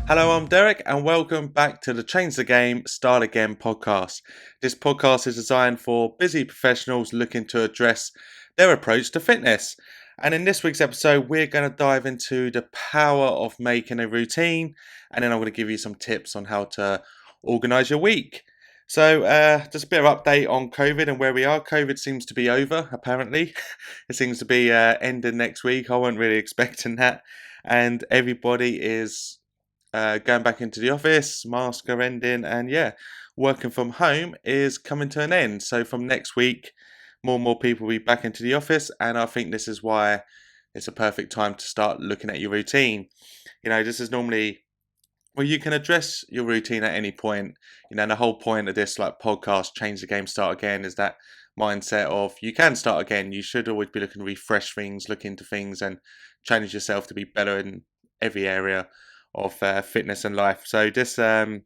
Hello, I'm Derek, and welcome back to the Change the Game, Start Again podcast. This podcast is designed for busy professionals looking to address their approach to fitness. And in this week's episode, we're going to dive into the power of making a routine, and then I'm going to give you some tips on how to organize your week. So, just a bit of update on COVID and where we are. COVID seems to be over, apparently. It seems to be ending next week. I wasn't really expecting that. And everybody is going back into the office, masks are ending, and working from home is coming to an end. So from next week, more and more people will be back into the office, and I think this is why it's a perfect time to start looking at your routine. This is normally you can address your routine at any point. And the whole point of this podcast, Change the Game, Start Again, is that mindset of you can start again. You should always be looking to refresh things, look into things, and challenge yourself to be better in every area of fitness and life. So the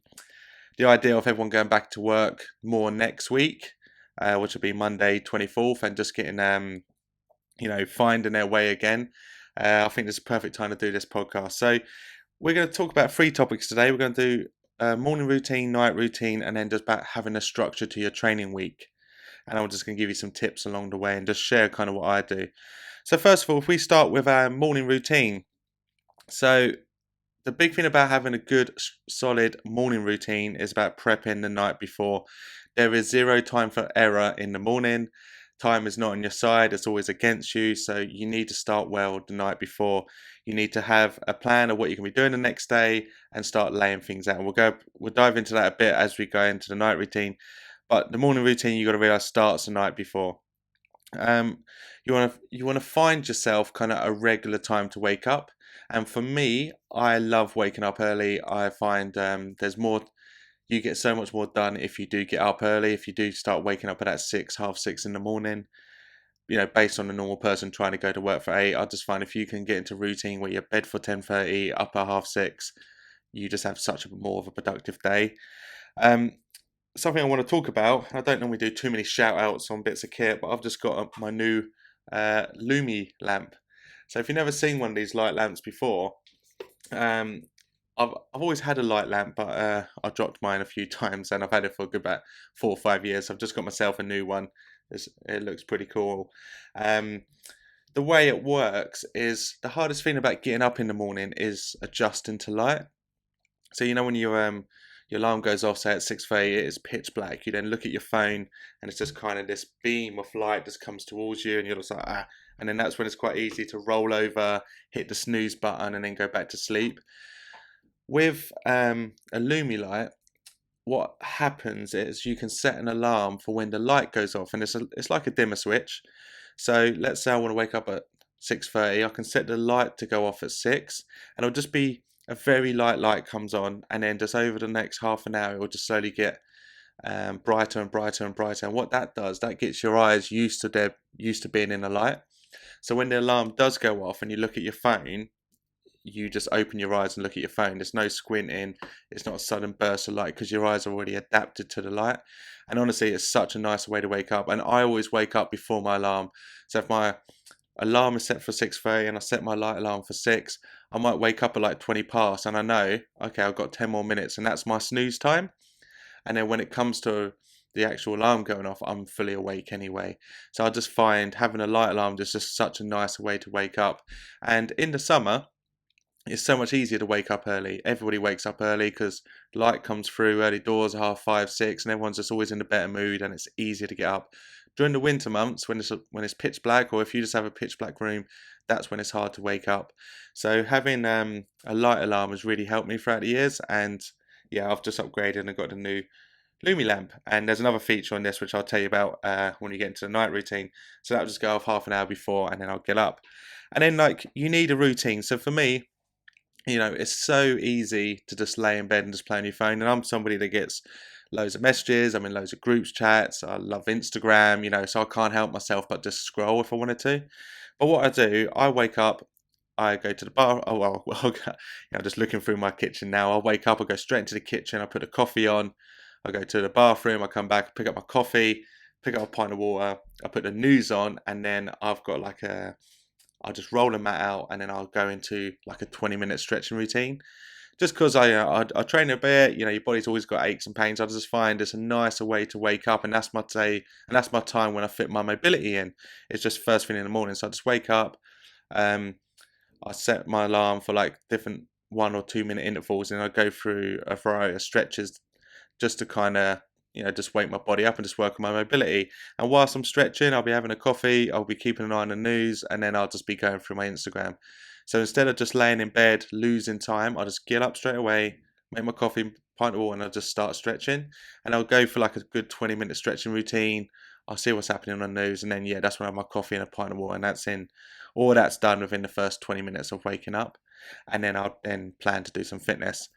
idea of everyone going back to work more next week, which will be Monday 24th, and just getting finding their way again. I think this is a perfect time to do this podcast. So we're going to talk about 3 topics today. We're going to do morning routine, night routine, and then just about having a structure to your training week. And I'm just going to give you some tips along the way and just share kind of what I do. So first of all, if we start with our morning routine. So the big thing about having a good, solid morning routine is about prepping the night before. There is zero time for error in the morning. Time is not on your side, it's always against you. So you need to start well the night before. You need to have a plan of what you're going to be doing the next day and start laying things out. And we'll dive into that a bit as we go into the night routine. But the morning routine, you got to realize, starts the night before. You want to find yourself kind of a regular time to wake up. And for me, I love waking up early. I find there's more. You get so much more done if you do get up early. If you do start waking up at that 6, half 6 in the morning, based on a normal person trying to go to work for 8, I just find if you can get into routine where you're bed for 10:30, up at half 6, you just have such a more of a productive day. Something I want to talk about. I don't normally do too many shout outs on bits of kit, but I've just got my new Lumie lamp. So if you've never seen one of these light lamps before, I've always had a light lamp, but I dropped mine a few times, and I've had it for a good about 4 or 5 years. I've just got myself a new one. It looks pretty cool. The way it works is the hardest thing about getting up in the morning is adjusting to light. So when your alarm goes off, say at 6:30, it is pitch black. You then look at your phone, and it's just kind of this beam of light just comes towards you, and you're just like, ah. And then that's when it's quite easy to roll over, hit the snooze button, and then go back to sleep. With a Lumie light, what happens is you can set an alarm for when the light goes off, and it's like a dimmer switch. So let's say I want to wake up at 6:30, I can set the light to go off at 6, and it'll just be a very light light comes on, and then just over the next half an hour, it will just slowly get brighter and brighter and brighter. And what that does, that gets your eyes used to being in the light. So when the alarm does go off and you look at your phone, you just open your eyes and look at your phone. There's no squinting. It's not a sudden burst of light because your eyes are already adapted to the light. And honestly, it's such a nice way to wake up. And I always wake up before my alarm. So if my alarm is set for 6:30 and I set my light alarm for 6, I might wake up at like 20 past, and I know, okay, I've got 10 more minutes, and that's my snooze time. And then when it comes to the actual alarm going off, I'm fully awake anyway. So I just find having a light alarm is just such a nice way to wake up. And in the summer, it's so much easier to wake up early. Everybody wakes up early because light comes through, early doors are 5, 6, and everyone's just always in a better mood, and it's easier to get up. During the winter months, when it's pitch black, or if you just have a pitch black room, that's when it's hard to wake up. So having a light alarm has really helped me throughout the years, and yeah, I've just upgraded and got a new Lumie lamp. And there's another feature on this which I'll tell you about when we get into the night routine. So that'll just go off half an hour before, and then I'll get up. And then you need a routine. So for me, it's so easy to just lay in bed and just play on your phone. And I'm somebody that gets loads of messages. I'm in loads of groups, chats. I love Instagram, so I can't help myself but just scroll if I wanted to. But what I do, I wake up, I go to the bar. Oh, well, I'm just looking through my kitchen now. I wake up, I go straight into the kitchen. I put a coffee on. I go to the bathroom. I come back, pick up my coffee, pick up a pint of water. I put the news on, and then I've got I'll just roll a mat out, and then I'll go into like a 20-minute stretching routine. just because I train a bit, your body's always got aches and pains. I just find it's a nicer way to wake up, and that's my day, and that's my time when I fit my mobility in. It's just first thing in the morning, so I just wake up. Um, I set my alarm for like different 1 or 2 minute intervals, and I go through a variety of stretches just to kind of just wake my body up and just work on my mobility. And whilst I'm stretching, I'll be having a coffee, I'll be keeping an eye on the news, and then I'll just be going through my Instagram. So instead of just laying in bed losing time, I'll just get up straight away, make my coffee, pint of water, and I'll just start stretching. And I'll go for like a good 20-minute stretching routine. I'll see what's happening on the news, and then that's when I have my coffee and a pint of water, and all that's done within the first 20 minutes of waking up. And then I'll then plan to do some fitness.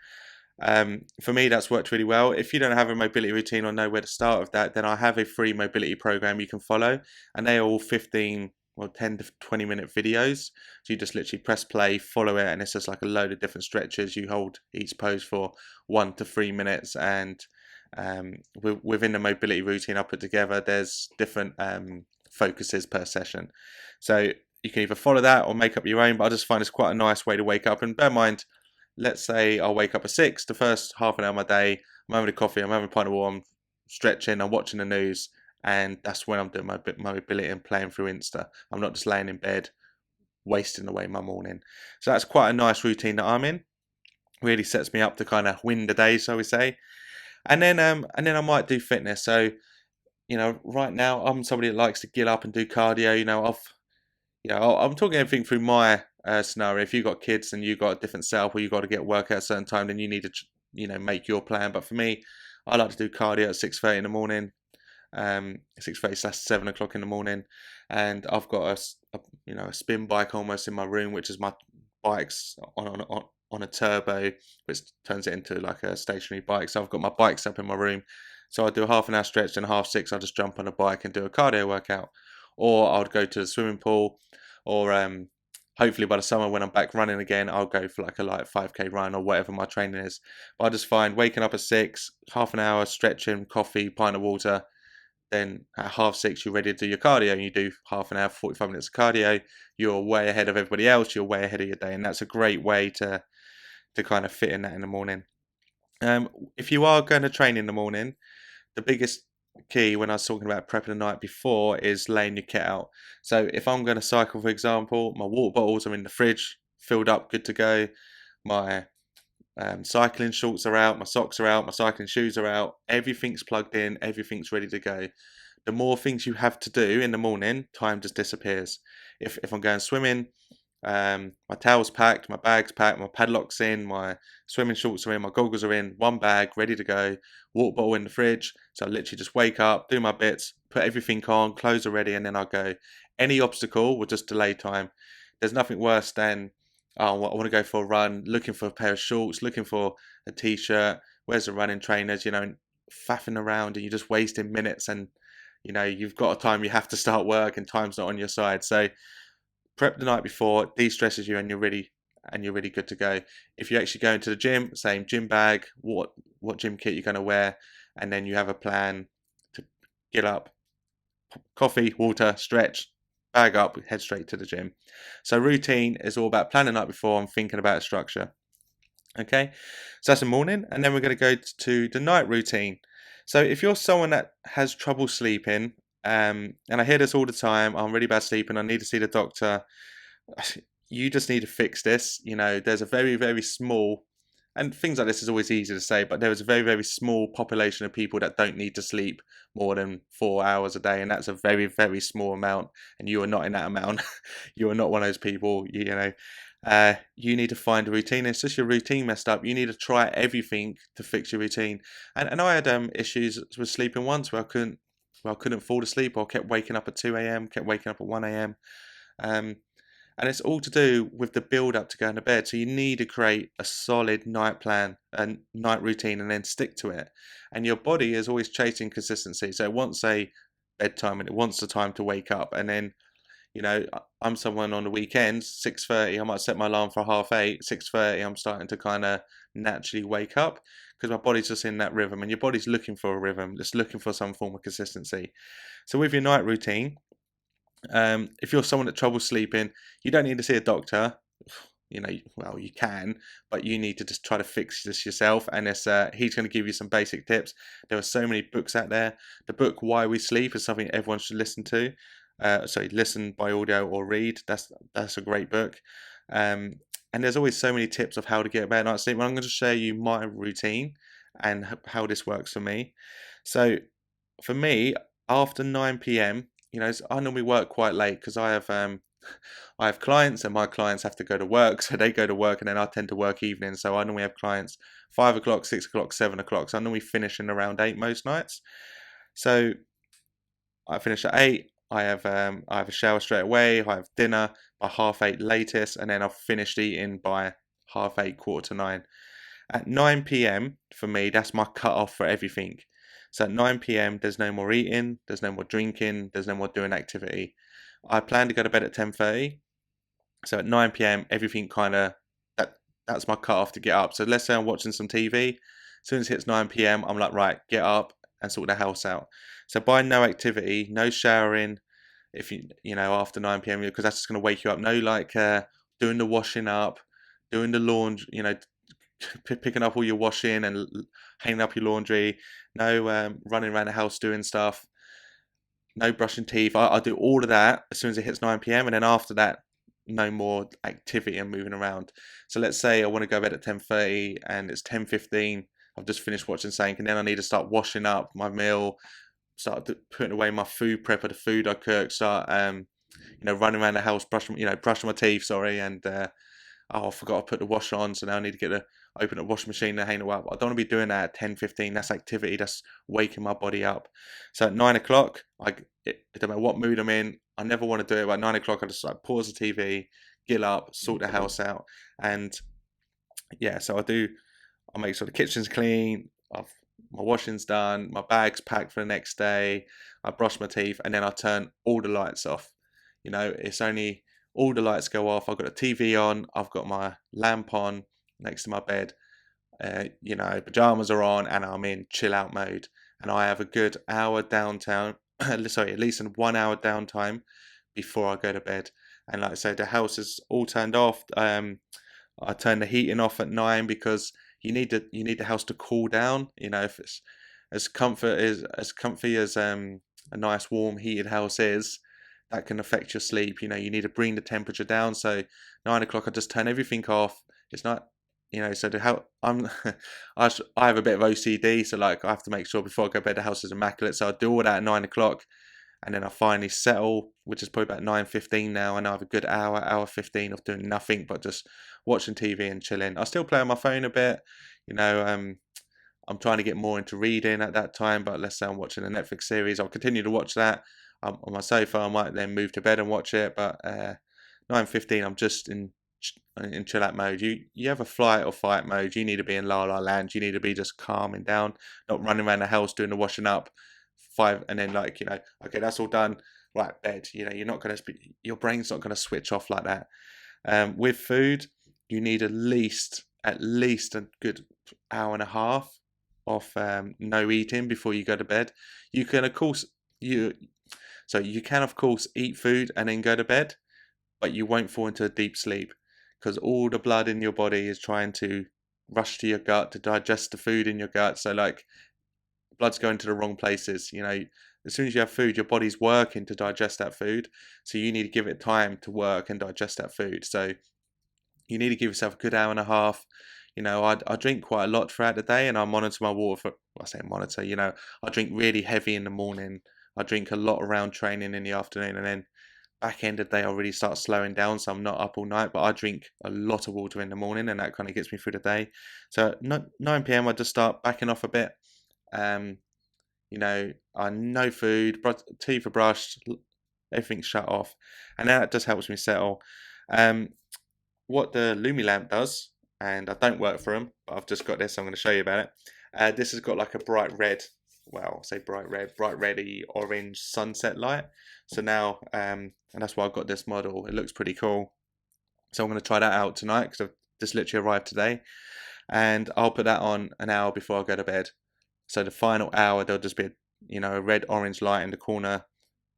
For me, that's worked really well. If you don't have a mobility routine or know where to start with that, then I have a free mobility program you can follow, and they are all 10 to 20-minute videos. So you just literally press play, follow it, and it's just like a load of different stretches. You hold each pose for 1 to 3 minutes, and within the mobility routine I put together, there's different focuses per session. So you can either follow that or make up your own, but I just find it's quite a nice way to wake up. And bear in mind, let's say I'll wake up at 6, the first half an hour of my day, I'm having a coffee, I'm having a pint of water, I'm stretching, I'm watching the news, and that's when I'm doing my mobility and playing through Insta. I'm not just laying in bed, wasting away my morning. So that's quite a nice routine that I'm in. Really sets me up to kind of win the day, so we say. And then I might do fitness. So, right now I'm somebody that likes to get up and do cardio. I'm talking everything through my scenario. If you've got kids and you've got a different setup, or you've got to get work at a certain time, then you need to, make your plan. But for me, I like to do cardio at 6:30 in the morning, 6:30/7 o'clock in the morning, and I've got a spin bike almost in my room, which is my bike's on a turbo, which turns it into like a stationary bike. So I've got my bikes up in my room. So I do a half an hour stretch, and 6:30 I'll just jump on a bike and do a cardio workout, or I'd go to the swimming pool, or hopefully by the summer when I'm back running again, I'll go for like a light 5k run or whatever my training is. But I just find waking up at 6, half an hour stretching, coffee, pint of water, then at 6:30 you're ready to do your cardio, and you do half an hour, 45 minutes of cardio. You're way ahead of everybody else, you're way ahead of your day, and that's a great way to kind of fit in that in the morning. If you are going to train in the morning, the biggest key when I was talking about prepping the night before is laying your kit out. So if I'm going to cycle, for example, my water bottles are in the fridge, filled up, good to go. My cycling shorts are out, my socks are out, my cycling shoes are out. Everything's plugged in, everything's ready to go. The more things you have to do in the morning, time just disappears. If I'm going swimming, my towel's packed, my bag's packed, my padlock's in, my swimming shorts are in, my goggles are in, one bag ready to go, water bottle in the fridge. So I literally just wake up, do my bits, put everything on, clothes are ready, and then I'll go. Any obstacle will just delay time. There's nothing worse than, I want to go for a run, looking for a pair of shorts, looking for a t-shirt, where's the running trainers, and faffing around, and you're just wasting minutes, and you've got a time you have to start work and time's not on your side. So prep the night before, de-stresses you, and you're ready good to go. If you're actually going to the gym, same gym bag, what gym kit you're going to wear, and then you have a plan to get up, coffee, water, stretch, bag up, head straight to the gym. So routine is all about planning the night before and thinking about structure. Okay, so that's the morning, and then we're going to go to the night routine. So if you're someone that has trouble sleeping, and I hear this all the time, I'm really bad sleeping, I need to see the doctor. You just need to fix this. There's a very, very small, and things like this is always easy to say, but there is a very, very small population of people that don't need to sleep more than 4 hours a day, and that's a very, very small amount, and you are not in that amount. You are not one of those people. You need to find a routine. It's just your routine messed up. You need to try everything to fix your routine. And I had issues with sleeping once where I couldn't fall asleep, or kept waking up at 2 a.m., kept waking up at 1 a.m. And it's all to do with the build up to going to bed. So you need to create a solid night plan, a night routine, and then stick to it. And your body is always chasing consistency. So it wants a bedtime and it wants the time to wake up. And then, I'm someone on the weekends, 6:30, I might set my alarm for 8:30, 6:30, I'm starting to kind of naturally wake up, because my body's just in that rhythm, and your body's looking for a rhythm, just looking for some form of consistency. So with your night routine, if you're someone that troubles sleeping, you don't need to see a doctor. well, you can, but you need to just try to fix this yourself. And he's going to give you some basic tips. There are so many books out there. The book Why We Sleep is something everyone should listen to. Sorry, listen by audio or read. That's a great book. Um, and there's always so many tips of how to get a better night's sleep. I'm going to share you my routine and how this works for me. So for me, after 9 p.m., I normally work quite late because I have clients, and my clients have to go to work, so they go to work, and then I tend to work evenings. So I normally have clients 5 o'clock, 6 o'clock, 7 o'clock. So I normally finish in around 8 most nights. So I finish at 8. I have a shower straight away. I have dinner by 8:30 latest, and then I've finished eating by 8:30, 8:45. At 9 p.m. for me, that's my cut off for everything. So at 9 p.m., there's no more eating, there's no more drinking, there's no more doing activity. I plan to go to bed at 10:30. So at 9 p.m., everything that's my cut off to get up. So let's say I'm watching some TV. As soon as it hits 9 p.m., I'm like, right, get up and sort the house out. So by no activity, no showering, if after 9 p.m., because that's just going to wake you up. No, like doing the washing up, doing the laundry, picking up all your washing and hanging up your laundry. No running around the house doing stuff. No brushing teeth. I do all of that as soon as it hits 9 p.m. And then after that, no more activity and moving around. So let's say I want to go to bed at 10:30 and it's 10:15. I've just finished watching something, and then I need to start washing up my meal, start putting away my food prep of the food I cook, start running around the house, brushing my teeth, sorry, and I forgot to put the washer on, so now I need to open the washing machine and hang it up. I don't want to be doing that at 10:15. That's activity. That's waking my body up. So at 9 o'clock, it don't matter what mood I'm in, I never want to do it. But at 9 o'clock, I just pause the TV, get up, sort the house out, and yeah. So I make sure the kitchen's clean. My washing's done. My bag's packed for the next day. I brush my teeth, and then I turn all the lights off. It's only all the lights go off. I've got a TV on. I've got my lamp on next to my bed. Pajamas are on, and I'm in chill out mode. And I have a good hour downtown. Sorry, at least 1 hour downtime before I go to bed. And like I say, the house is all turned off. I turn the heating off at 9 because you need the house to cool down. If it's as comfy as a nice warm heated house is, that can affect your sleep. You need to bring the temperature down. So 9 o'clock, I just turn everything off. It's not, so I have a bit of OCD. So like I have to make sure before I go to bed, the house is immaculate. So I do all that at 9 o'clock, and then I finally settle, which is probably about 9:15 now. And I have a good hour 15 of doing nothing but just watching TV and chilling. I still play on my phone a bit. I'm trying to get more into reading at that time, but let's say I'm watching a Netflix series, I'll continue to watch that. On my sofa, I might then move to bed and watch it, but 9:15, I'm just in chill out mode. You have a flight or fight mode. You need to be in la la land. You need to be just calming down, not running around the house doing the washing up. And then okay, that's all done. Right, bed. You're not gonna your brain's not gonna switch off like that. With food, you need at least a good hour and a half of no eating before you go to bed. You can of course eat food and then go to bed, but you won't fall into a deep sleep because all the blood in your body is trying to rush to your gut to digest the food in your gut. So like blood's going to the wrong places. As soon as you have food, your body's working to digest that food. So you need to give it time to work and digest that food. So you need to give yourself a good hour and a half. I drink quite a lot throughout the day, and I monitor my water I say monitor, I drink really heavy in the morning. I drink a lot around training in the afternoon, and then back end of the day I'll really start slowing down, so I'm not up all night, but I drink a lot of water in the morning, and that kind of gets me through the day. So 9 p.m. I just start backing off a bit. I no food, teeth are brushed, everything's shut off, and that just helps me settle. What the Lumie lamp does, and I don't work for them, but I've just got this, so I'm going to show you about it. This has got like a bright red, well, say bright reddy orange sunset light. So now, and that's why I've got this model. It looks pretty cool. So I'm going to try that out tonight because I've just literally arrived today, and I'll put that on an hour before I go to bed. So the final hour, there'll just be a red orange light in the corner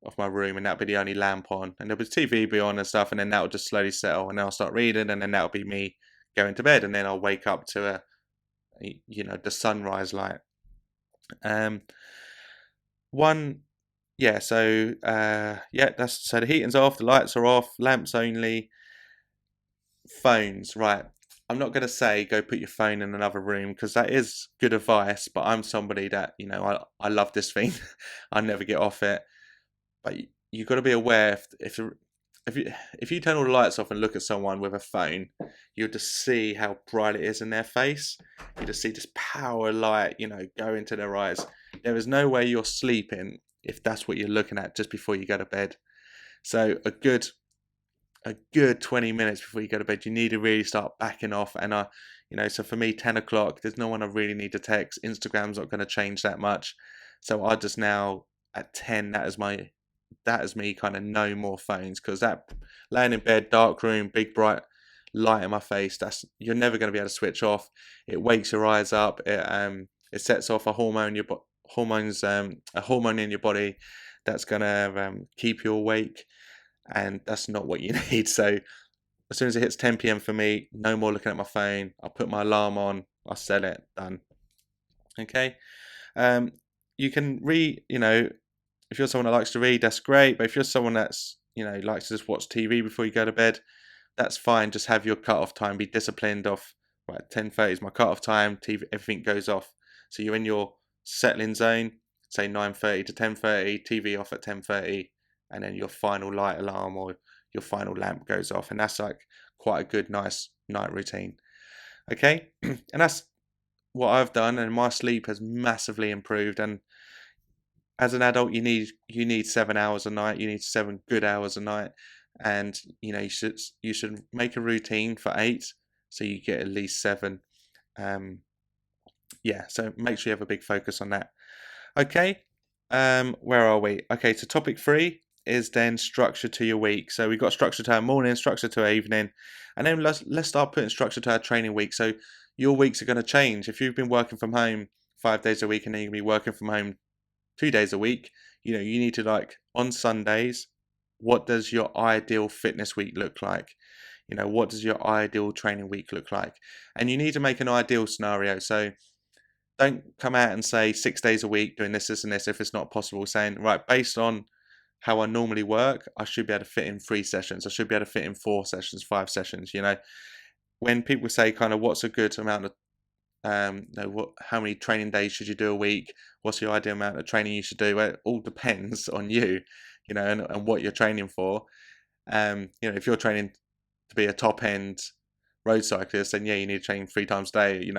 of my room, and that'll be the only lamp on, and there'll be TV be on and stuff, and then that'll just slowly settle, and then I'll start reading, and then that'll be me going to bed, and then I'll wake up to the sunrise light. One Yeah, so that's so the heating's off, the lights are off, lamps only. Phones, right. I'm not going to say go put your phone in another room, because that is good advice, but I'm somebody that, I love this thing. I never get off it. But you've got to be aware, if you turn all the lights off and look at someone with a phone, you'll just see how bright it is in their face. You just see this power light, go into their eyes. There is no way you're sleeping if that's what you're looking at just before you go to bed. So a good 20 minutes before you go to bed, you need to really start backing off. And so for me, 10 o'clock, there's no one I really need to text. Instagram's not going to change that much. So I just now at 10, that is me kind of no more phones, because that laying in bed, dark room, big bright light in my face, you're never going to be able to switch off. It wakes your eyes up. It sets off a hormone in your body that's going to keep you awake, and that's not what you need. So as soon as it hits 10 p.m. for me, no more looking at my phone. I'll put my alarm on, I'll set it, done. Okay. You can read, if you're someone that likes to read, that's great. But if you're someone that's, likes to just watch TV before you go to bed, that's fine. Just have your cut-off time. Be disciplined off, right, 10:30 is my cut-off time. TV, everything goes off. So you're in your settling zone, say 9:30 to 10:30, TV off at 10:30, and then your final light alarm or your final lamp goes off. And that's like quite a good, nice night routine. Okay? And that's what I've done, and my sleep has massively improved. And as an adult, you need 7 hours a night. You need 7 good hours a night, and you should make a routine for 8, so you get at least 7. So make sure you have a big focus on that. Okay, where are we? Okay, so topic 3 is then structure to your week. So we've got structure to our morning, structure to our evening, and then let's start putting structure to our training week. So your weeks are going to change. If you've been working from home 5 days a week, and then you're going to be working from home 2 days a week, you need to, on Sundays, what does your ideal fitness week look like? What does your ideal training week look like? And you need to make an ideal scenario. So don't come out and say 6 days a week doing this, this, and this if it's not possible. Saying, right, based on how I normally work, I should be able to fit in 3 sessions. I should be able to fit in 4 sessions, 5 sessions. When people say kind of what's a good amount of how many training days should you do a week? What's the ideal amount of training you should do? Well, it all depends on you, and what you're training for. If you're training to be a top end road cyclist, then you need to train 3 times a day,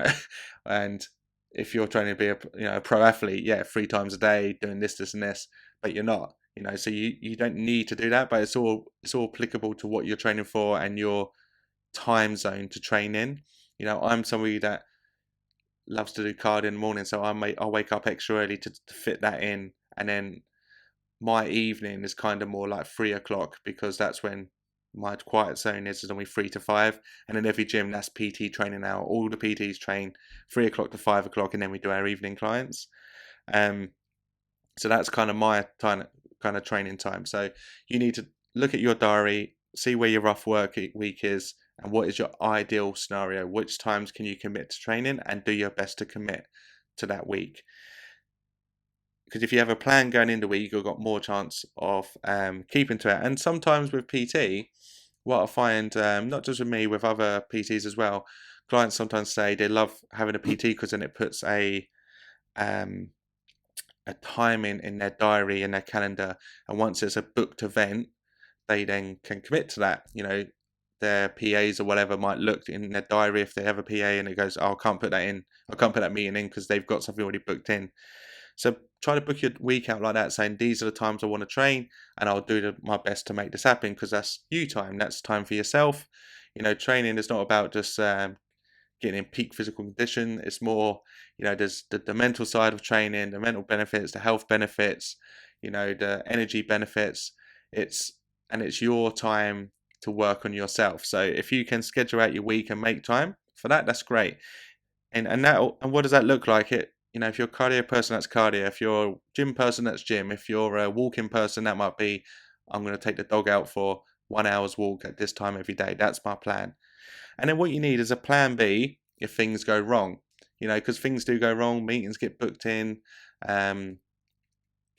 and if you're training to be a pro athlete, 3 times a day doing this, this, and this, but you're not, so you don't need to do that, but it's all applicable to what you're training for and your time zone to train in. I'm somebody that loves to do cardio in the morning, so I'll wake up extra early to fit that in, and then my evening is kind of more like 3 o'clock, because that's when my quiet zone is only 3 to 5, and in every gym that's PT training now. All the PTs train 3 o'clock to 5 o'clock, and then we do our evening clients. So that's kind of my kind of training time. So you need to look at your diary, see where your rough work week is, and what is your ideal scenario. Which times can you commit to training, and do your best to commit to that week. Because if you have a plan going into the week, you've got more chance of keeping to it. And sometimes with PT, what I find, not just with me, with other PTs as well, clients sometimes say they love having a PT because then it puts a time in their diary, in their calendar, and once it's a booked event, they then can commit to that. Their PAs or whatever might look in their diary if they have a PA, and it goes, oh, I can't put that meeting in because they've got something already booked in. So try to book your week out like that, saying these are the times I want to train, and I'll do my best to make this happen, because that's you time. That's time for yourself. Training is not about just getting in peak physical condition. It's more, there's the mental side of training, the mental benefits, the health benefits, the energy benefits. It's your time to work on yourself. So if you can schedule out your week and make time for that, that's great. And what does that look like? if you're a cardio person, that's cardio. If you're a gym person, that's gym. If you're a walking person, that might be, I'm going to take the dog out for 1 hour's walk at this time every day. That's my plan. And then what you need is a plan B if things go wrong. Because things do go wrong, meetings get booked in, um,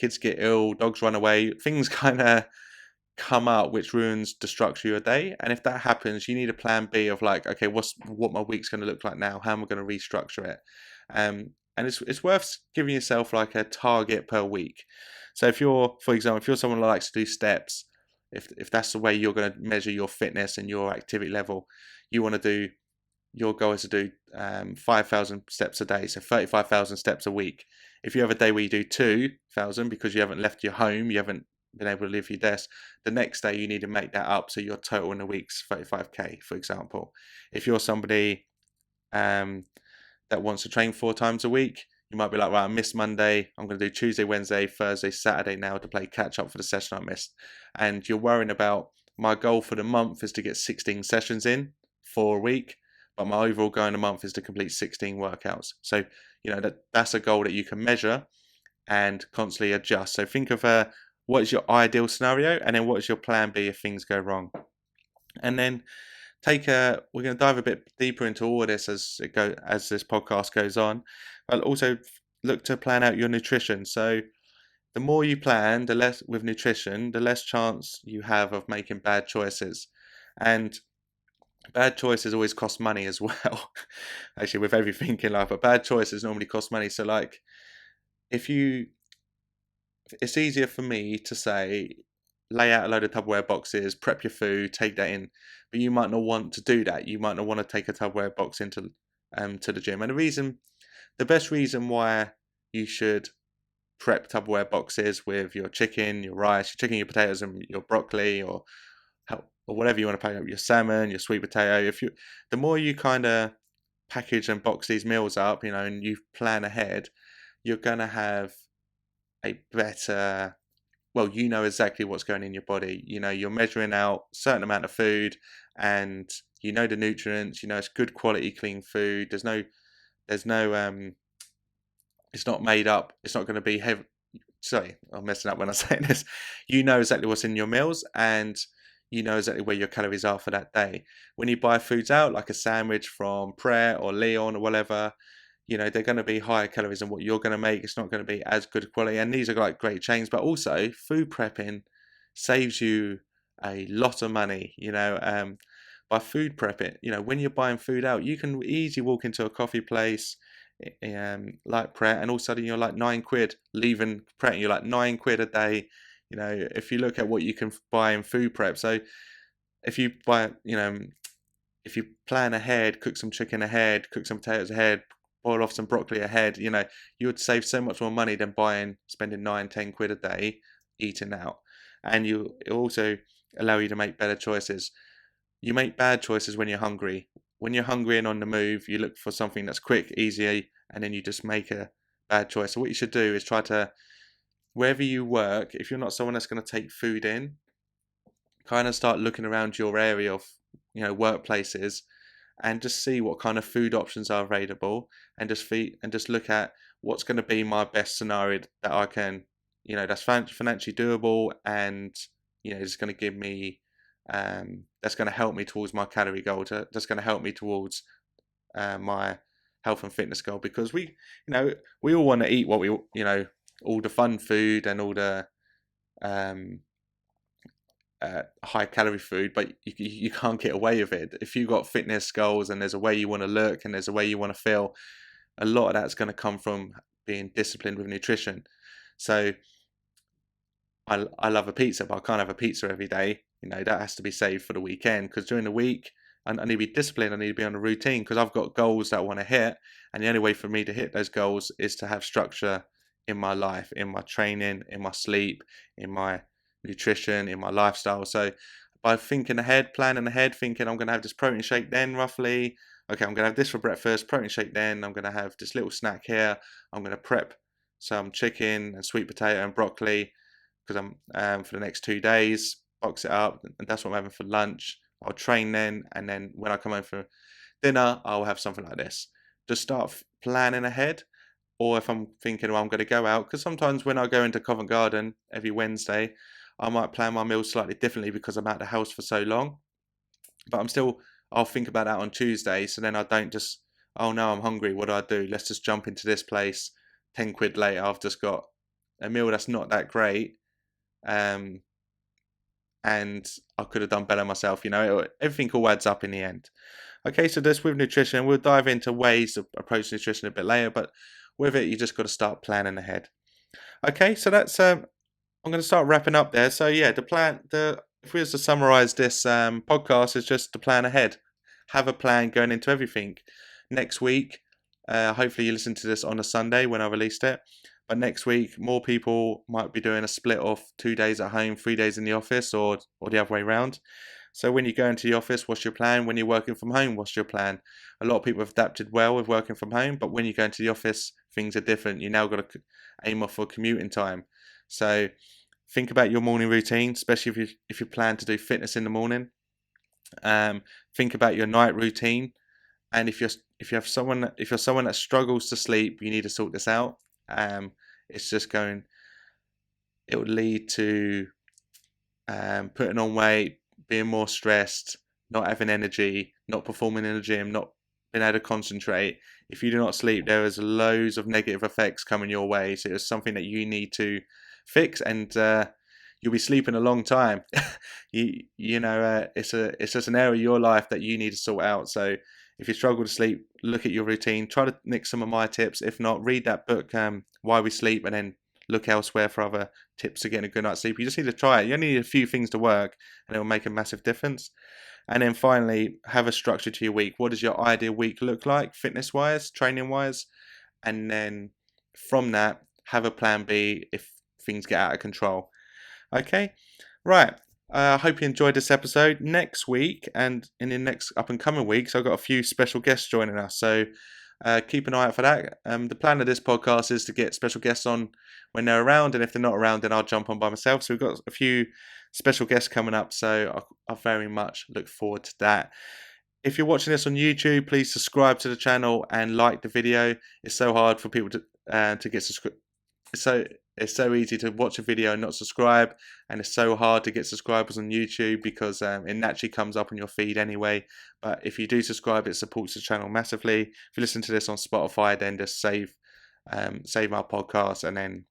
kids get ill, dogs run away, things kind of come up which ruins the structure of your day. And if that happens, you need a plan B of like, okay, what my week's going to look like now? How am I going to restructure it? And it's worth giving yourself like a target per week. So if you're, for example, if you're someone who likes to do steps, if that's the way you're going to measure your fitness and your activity level, you want to do, your goal is to do 5,000 steps a day, so 35,000 steps a week. If you have a day where you do 2,000 because you haven't left your home, you haven't been able to leave your desk, the next day you need to make that up, so your total in a week's 35k, for example. If you're somebody that wants to train 4 times a week, you might be like, right, I missed Monday, I'm going to do Tuesday, Wednesday, Thursday, Saturday now to play catch up for the session I missed. And you're worrying about, my goal for the month is to get 16 sessions in for a week, but my overall goal in a month is to complete 16 workouts. So, that's a goal that you can measure and constantly adjust. So think of what is your ideal scenario, and then what is your plan B if things go wrong. And then we're going to dive a bit deeper into all of this as this podcast goes on. But also look to plan out your nutrition. So the more you plan, the less with nutrition, the less chance you have of making bad choices. And bad choices always cost money as well. Actually, with everything in life, but bad choices normally cost money. So like, it's easier for me to say, lay out a load of Tupperware boxes, prep your food, take that in, but you might not want to do that. You might not want to take a Tupperware box into to the gym. And the best reason why you should prep Tupperware boxes with your chicken, your rice, your potatoes, and your broccoli, or whatever you want to pack up, your salmon, your sweet potato. The more you kind of package and box these meals up, and you plan ahead, you're gonna have a better, well, you know exactly what's going in your body. You're measuring out a certain amount of food, and the nutrients. It's good quality, clean food. There's no it's not made up. It's not going to be heavy. Sorry, I'm messing up when I say this. You know exactly what's in your meals, and you know exactly where your calories are for that day. When you buy foods out, like a sandwich from Pret or Leon or whatever, they're going to be higher calories than what you're going to make. It's not going to be as good quality. And these are like great chains, but also food prepping saves you a lot of money, by food prepping. When you're buying food out, you can easily walk into a coffee place, like Pret, and all of a sudden you're like £9 leaving Pret, and you're like £9 a day. If you look at what you can buy in food prep. So if you buy, if you plan ahead, cook some chicken ahead, cook some potatoes ahead, boil off some broccoli ahead, you would save so much more money than spending £9-10 a day eating out. And it also allow you to make better choices. You make bad choices when you're hungry. When you're hungry and on the move, you look for something that's quick, easy, and then you just make a bad choice. So what you should do is try to, wherever you work, if you're not someone that's going to take food in, kind of start looking around your area of, workplaces, and just see what kind of food options are available, and just look at what's going to be my best scenario that I can, that's financially doable, and it's going to give me, that's going to help me towards my calorie goal. That's going to help me towards my health and fitness goal, because we all want to eat what we, all the fun food and all the high calorie food, but you can't get away with it. If you've got fitness goals and there's a way you want to look and there's a way you want to feel, a lot of that's going to come from being disciplined with nutrition. So I love a pizza, but I can't have a pizza every day. That has to be saved for the weekend, because during the week I need to be disciplined. I need to be on a routine, because I've got goals that I want to hit, and the only way for me to hit those goals is to have structure in my life, in my training, in my sleep, in my nutrition, in my lifestyle. So by thinking ahead, planning ahead, thinking I'm going to have this protein shake then, roughly, okay, I'm going to have this for breakfast, protein shake then, I'm going to have this little snack here, I'm going to prep some chicken and sweet potato and broccoli, because I'm for the next 2 days, box it up, and that's what I'm having for lunch. I'll train then, and then when I come home for dinner, I'll have something like this. Just start planning ahead. or if I'm thinking, well, I'm going to go out, because sometimes when I go into Covent Garden every Wednesday, I might plan my meals slightly differently because I'm out of the house for so long. But I'll think about that on Tuesday, so then I don't just, oh no, I'm hungry, what do? Let's just jump into this place. 10 quid later, I've just got a meal that's not that great. And I could have done better myself. Everything all adds up in the end. Okay, so this with nutrition, we'll dive into ways to approach nutrition a bit later, but with it, you just got to start planning ahead. Okay, so that's I'm going to start wrapping up there. So yeah, if we was to summarize this podcast, is just to plan ahead, have a plan going into everything. Next week, hopefully you listen to this on a Sunday when I released it. But next week, more people might be doing a split of 2 days at home, 3 days in the office, or the other way around. So when you go into the office, what's your plan? When you're working from home, what's your plan? A lot of people have adapted well with working from home, but when you go into the office, things are different. You now got to aim off for commuting time. So think about your morning routine, especially if you plan to do fitness in the morning. Think about your night routine, and if you're someone that struggles to sleep, you need to sort this out. It would lead to putting on weight, being more stressed, not having energy, not performing in the gym, not being able to concentrate. If you do not sleep, there is loads of negative effects coming your way. So it's something that you need to fix, and you'll be sleeping a long time. It's just an area of your life that you need to sort out. So if you struggle to sleep, look at your routine. Try to nick some of my tips. If not, read that book, Why We Sleep, and then look elsewhere for other tips to getting a good night's sleep. You just need to try it. You only need a few things to work, and it will make a massive difference. And then finally, have a structure to your week. What does your ideal week look like, fitness-wise, training-wise? And then from that, have a plan B if things get out of control. Okay, right. I hope you enjoyed this episode. Next week and in the next up and coming weeks, I've got a few special guests joining us. So keep an eye out for that. The plan of this podcast is to get special guests on when they're around, and if they're not around, then I'll jump on by myself. So we've got a few special guests coming up, so I very much look forward to that. If you're watching this on YouTube, please subscribe to the channel and like the video. It's so hard for people to get subscribed. It's so easy to watch a video and not subscribe, and it's so hard to get subscribers on YouTube because it naturally comes up on your feed anyway. But if you do subscribe, it supports the channel massively. If you listen to this on Spotify, then just save my podcast, and then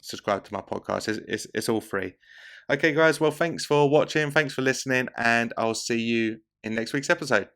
subscribe to my podcast. It's all free. Okay, guys. Well, thanks for watching. Thanks for listening, and I'll see you in next week's episode.